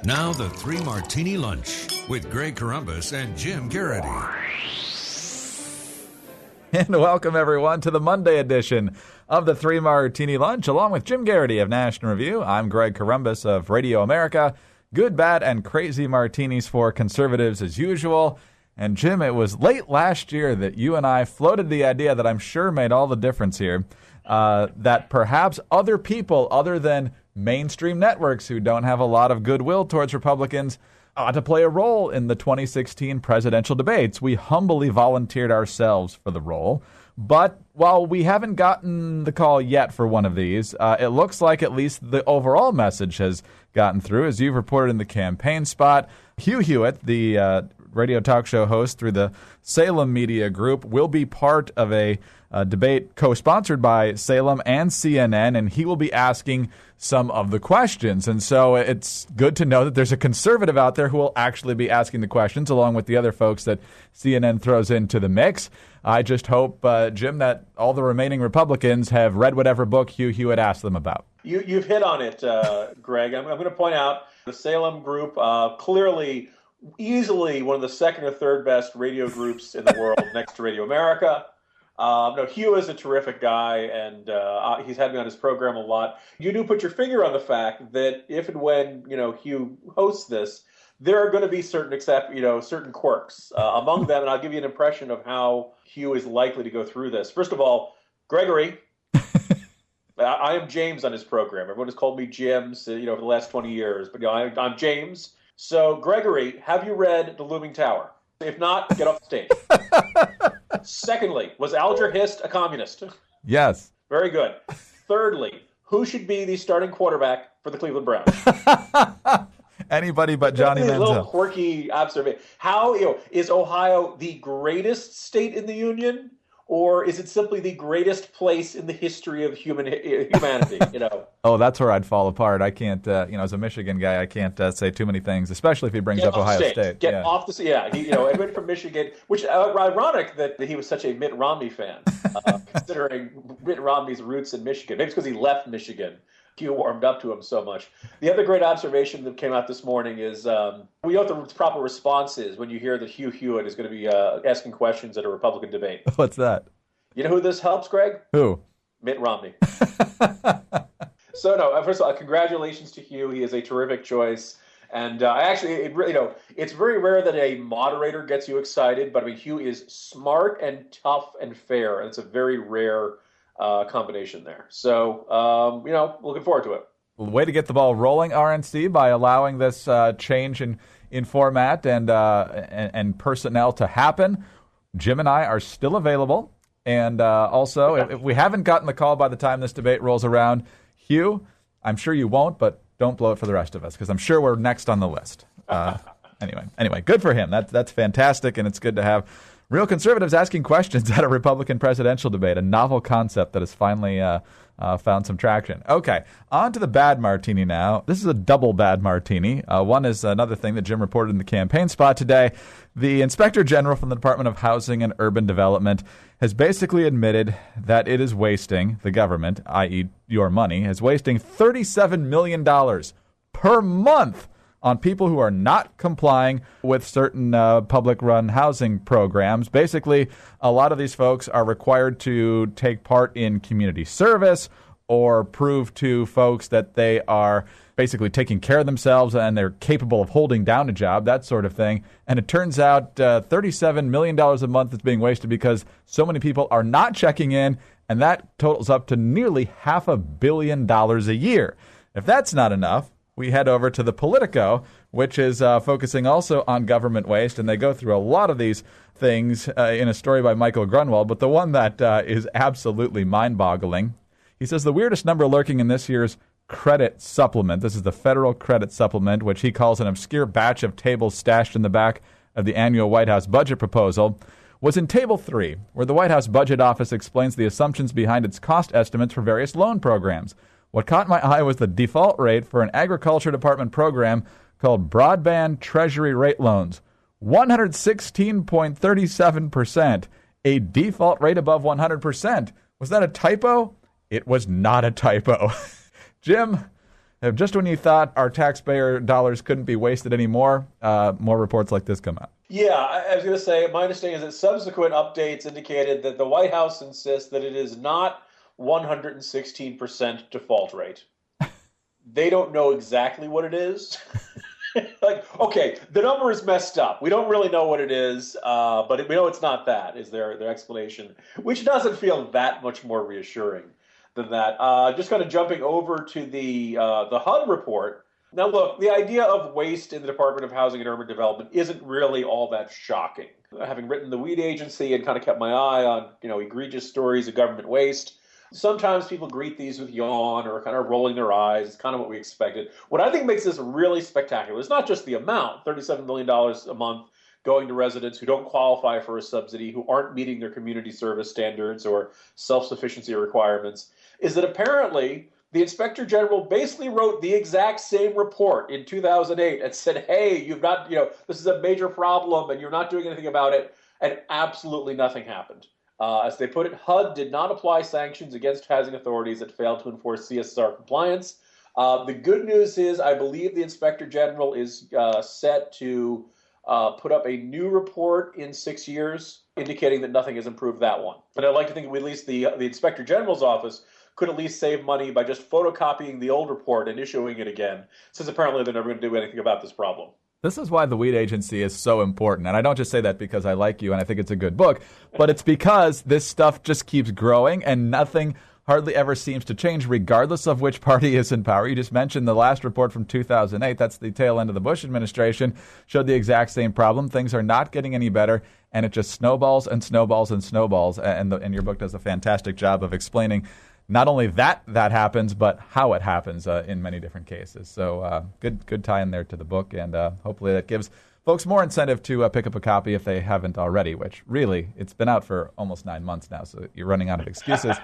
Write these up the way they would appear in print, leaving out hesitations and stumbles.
Now the Three Martini Lunch with Greg Corombos and Jim Garrity. And welcome, everyone, to the Monday edition of the Three Martini Lunch, along with Jim Garrity of National Review. I'm Greg Corombos of Radio America. Good, bad, and crazy martinis for conservatives as usual. And Jim, it was late last year that you and I floated the idea that I'm sure made all the difference here, that perhaps other people other than mainstream networks who don't have a lot of goodwill towards Republicans ought to play a role in the 2016 presidential debates. We humbly volunteered ourselves for the role. But while we haven't gotten the call yet for one of these, it looks like at least the overall message has gotten through. As you've reported in the campaign spot, Hugh Hewitt, the radio talk show host through the Salem Media Group, will be part of a debate co-sponsored by Salem and CNN, and he will be asking some of the questions. And so it's good to know that there's a conservative out there who will actually be asking the questions, along with the other folks that CNN throws into the mix. I just hope, Jim, that all the remaining Republicans have read whatever book Hugh Hewitt asked them about. You've hit on it, Greg. I'm going to point out the Salem Group, clearly, easily one of the second or third best radio groups in the world, next to Radio America. No, Hugh is a terrific guy, and he's had me on his program a lot. You do put your finger on the fact that if and when Hugh hosts this, there are going to be certain quirks among them, and I'll give you an impression of how Hugh is likely to go through this. First of all, Gregory. I am James on his program. Everyone has called me Jim, for the last 20 years, but I'm James. So, Gregory, have you read The Looming Tower? If not, get off the stage. Secondly, was Alger Hiss a communist? Yes. Very good. Thirdly, who should be the starting quarterback for the Cleveland Browns? Anybody but Johnny Manziel. A little quirky observation. How is Ohio the greatest state in the union, or is it simply the greatest place in the history of humanity? Oh, that's where I'd fall apart. I can't, as a Michigan guy, I can't say too many things, especially if he brings up Ohio State. Get off the I went from Michigan, which ironic that he was such a Mitt Romney fan, considering Mitt Romney's roots in Michigan. Maybe it's because he left Michigan. Hugh warmed up to him so much. The other great observation that came out this morning is we know what the proper response is when you hear that Hugh Hewitt is going to be asking questions at a Republican debate. What's that? You know who this helps, Greg? Who? Mitt Romney. So, first of all, congratulations to Hugh. He is a terrific choice. And it's very rare that a moderator gets you excited, but Hugh is smart and tough and fair, and it's a very rare combination there. So, looking forward to it. Way to get the ball rolling, RNC, by allowing this change in format and personnel to happen. Jim and I are still available. And also, if we haven't gotten the call by the time this debate rolls around, Hugh, I'm sure you won't, but don't blow it for the rest of us, because I'm sure we're next on the list. Anyway, good for him. That's fantastic, and it's good to have real conservatives asking questions at a Republican presidential debate, a novel concept that has finally found some traction. Okay, on to the bad martini now. This is a double bad martini. One is another thing that Jim reported in the campaign spot today. The Inspector General from the Department of Housing and Urban Development has basically admitted that it is wasting, the government, i.e. your money, is wasting $37 million per month on people who are not complying with certain public-run housing programs. Basically, a lot of these folks are required to take part in community service or prove to folks that they are basically taking care of themselves and they're capable of holding down a job, that sort of thing. And it turns out $37 million a month is being wasted because so many people are not checking in, and that totals up to nearly $500 million a year. If that's not enough, we head over to the Politico, which is focusing also on government waste, and they go through a lot of these things in a story by Michael Grunwald, but the one that is absolutely mind-boggling, he says the weirdest number lurking in this year's credit supplement, this is the federal credit supplement, which he calls an obscure batch of tables stashed in the back of the annual White House budget proposal, was in Table 3, where the White House Budget Office explains the assumptions behind its cost estimates for various loan programs. What caught my eye was the default rate for an Agriculture Department program called Broadband Treasury Rate Loans, 116.37%, a default rate above 100%. Was that a typo? It was not a typo. Jim, Just when you thought our taxpayer dollars couldn't be wasted anymore, more reports like this come out. Yeah, I was going to say, my understanding is that subsequent updates indicated that the White House insists that it is not 116% default rate. They don't know exactly what it is. Like, okay, the number is messed up. We don't really know what it is, but we know it's not that, is their explanation, which doesn't feel that much more reassuring than that. Just kind of jumping over to the HUD report. Now, look, the idea of waste in the Department of Housing and Urban Development isn't really all that shocking. Having written the weed agency and kind of kept my eye on, egregious stories of government waste, sometimes people greet these with yawn or kind of rolling their eyes. It's kind of what we expected. What I think makes this really spectacular is not just the amount, $37 million a month going to residents who don't qualify for a subsidy, who aren't meeting their community service standards or self-sufficiency requirements, is that apparently the Inspector General basically wrote the exact same report in 2008 and said, hey, you've not, this is a major problem and you're not doing anything about it. And absolutely nothing happened. As they put it, HUD did not apply sanctions against housing authorities that failed to enforce CSR compliance. The good news is I believe the Inspector General is set to put up a new report in 6 years, indicating that nothing has improved that one. But I'd like to think at least the Inspector General's office could at least save money by just photocopying the old report and issuing it again, since apparently they're never going to do anything about this problem. This is why the Weed Agency is so important. And I don't just say that because I like you and I think it's a good book, but it's because this stuff just keeps growing and nothing hardly ever seems to change, regardless of which party is in power. You just mentioned the last report from 2008. That's the tail end of the Bush administration, showed the exact same problem. Things are not getting any better, and it just snowballs and snowballs and snowballs. And your book does a fantastic job of explaining not only that happens, but how it happens in many different cases. So good tie in there to the book, and hopefully that gives folks more incentive to pick up a copy if they haven't already, which really, it's been out for almost 9 months now, so you're running out of excuses.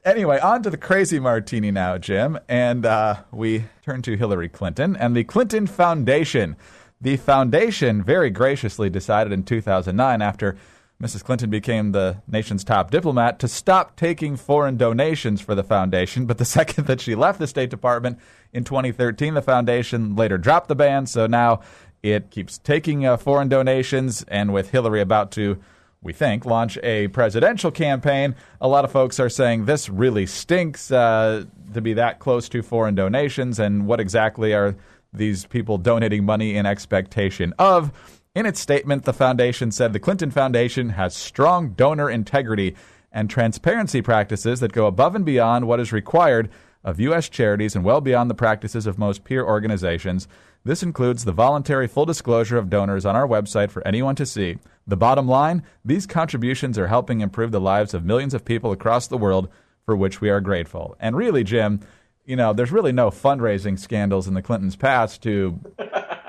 Anyway, on to the crazy martini now, Jim, and we turn to Hillary Clinton and the Clinton Foundation. The foundation very graciously decided in 2009, after Mrs. Clinton became the nation's top diplomat, to stop taking foreign donations for the foundation. But the second that she left the State Department in 2013, the foundation later dropped the ban. So now it keeps taking foreign donations. And with Hillary about to, we think, launch a presidential campaign, a lot of folks are saying this really stinks to be that close to foreign donations. And what exactly are these people donating money in expectation of? In its statement, the foundation said the Clinton Foundation has strong donor integrity and transparency practices that go above and beyond what is required of U.S. charities and well beyond the practices of most peer organizations. This includes the voluntary full disclosure of donors on our website for anyone to see. The bottom line, these contributions are helping improve the lives of millions of people across the world, for which we are grateful. And really, Jim, there's really no fundraising scandals in the Clintons' past to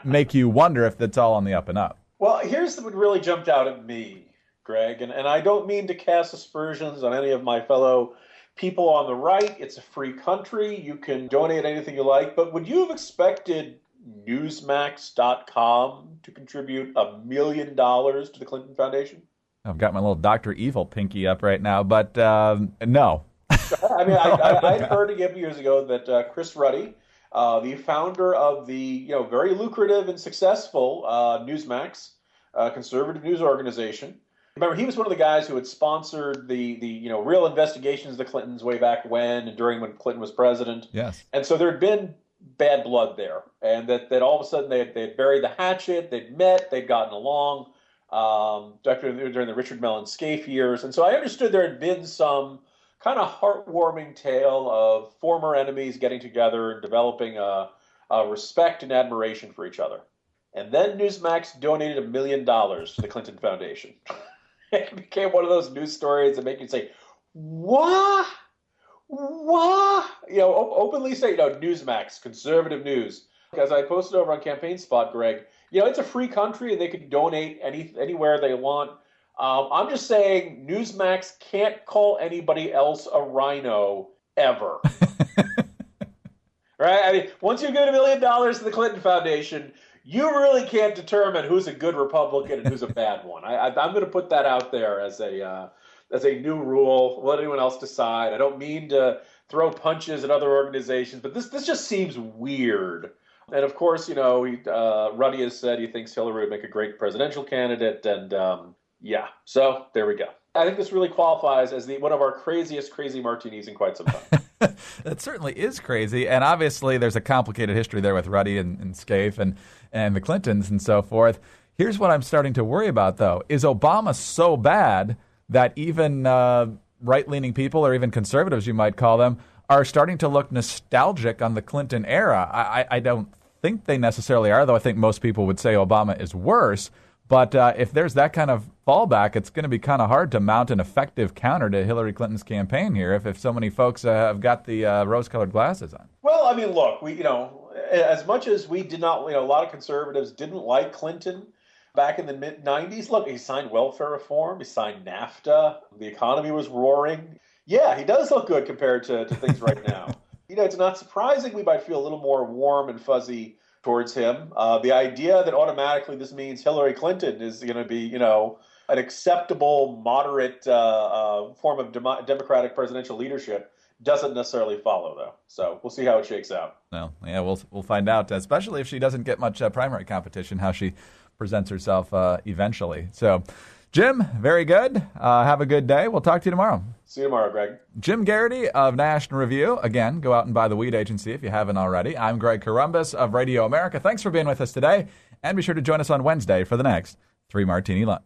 make you wonder if that's all on the up and up. Well, here's what really jumped out at me, Greg, and I don't mean to cast aspersions on any of my fellow people on the right. It's a free country. You can donate anything you like, but would you have expected Newsmax.com to contribute $1 million to the Clinton Foundation? I've got my little Dr. Evil pinky up right now, but no. I mean, I'd heard a couple years ago that Chris Ruddy, the founder of the very lucrative and successful Newsmax, conservative news organization. Remember, he was one of the guys who had sponsored the real investigations of the Clintons way back when when Clinton was president. Yes. And so there had been bad blood there, and that all of a sudden they had buried the hatchet, they'd met, they'd gotten along during the Richard Mellon Scaife years. And so I understood there had been some kind of heartwarming tale of former enemies getting together and developing a respect and admiration for each other. And then Newsmax donated $1 million to the Clinton Foundation. It became one of those news stories that make you say, what? What? Openly say, Newsmax, conservative news. As I posted over on Campaign Spot, Greg, it's a free country and they can donate anywhere they want. I'm just saying Newsmax can't call anybody else a rhino ever. Right? I mean, once you give $1 million to the Clinton Foundation, you really can't determine who's a good Republican and who's a bad one. I'm going to put that out there as a new rule. Let anyone else decide. I don't mean to throw punches at other organizations, but this just seems weird. And of course, Ruddy has said he thinks Hillary would make a great presidential candidate, and so there we go. I think this really qualifies as one of our craziest crazy martinis in quite some time. That certainly is crazy, and obviously there's a complicated history there with Ruddy and Scaife and the Clintons and so forth. Here's what I'm starting to worry about, though. Is Obama so bad that even right-leaning people, or even conservatives, you might call them, are starting to look nostalgic on the Clinton era? I don't think they necessarily are, though I think most people would say Obama is worse. But if there's that kind of fallback, it's going to be kind of hard to mount an effective counter to Hillary Clinton's campaign here if so many folks have got the rose-colored glasses on. Well, I mean, look, as much as we did not, a lot of conservatives didn't like Clinton back in the mid-'90s. Look, he signed welfare reform. He signed NAFTA. The economy was roaring. Yeah, he does look good compared to things right now. It's not surprising we might feel a little more warm and fuzzy towards him. The idea that automatically this means Hillary Clinton is going to be, an acceptable, moderate form of democratic presidential leadership doesn't necessarily follow, though. So we'll see how it shakes out. Well, yeah, we'll find out, especially if she doesn't get much primary competition, how she presents herself eventually. So, Jim, very good. Have a good day. We'll talk to you tomorrow. See you tomorrow, Greg. Jim Garrity of National Review. Again, go out and buy the Weed Agency if you haven't already. I'm Greg Corombos of Radio America. Thanks for being with us today, and be sure to join us on Wednesday for the next 3 Martini Lunch.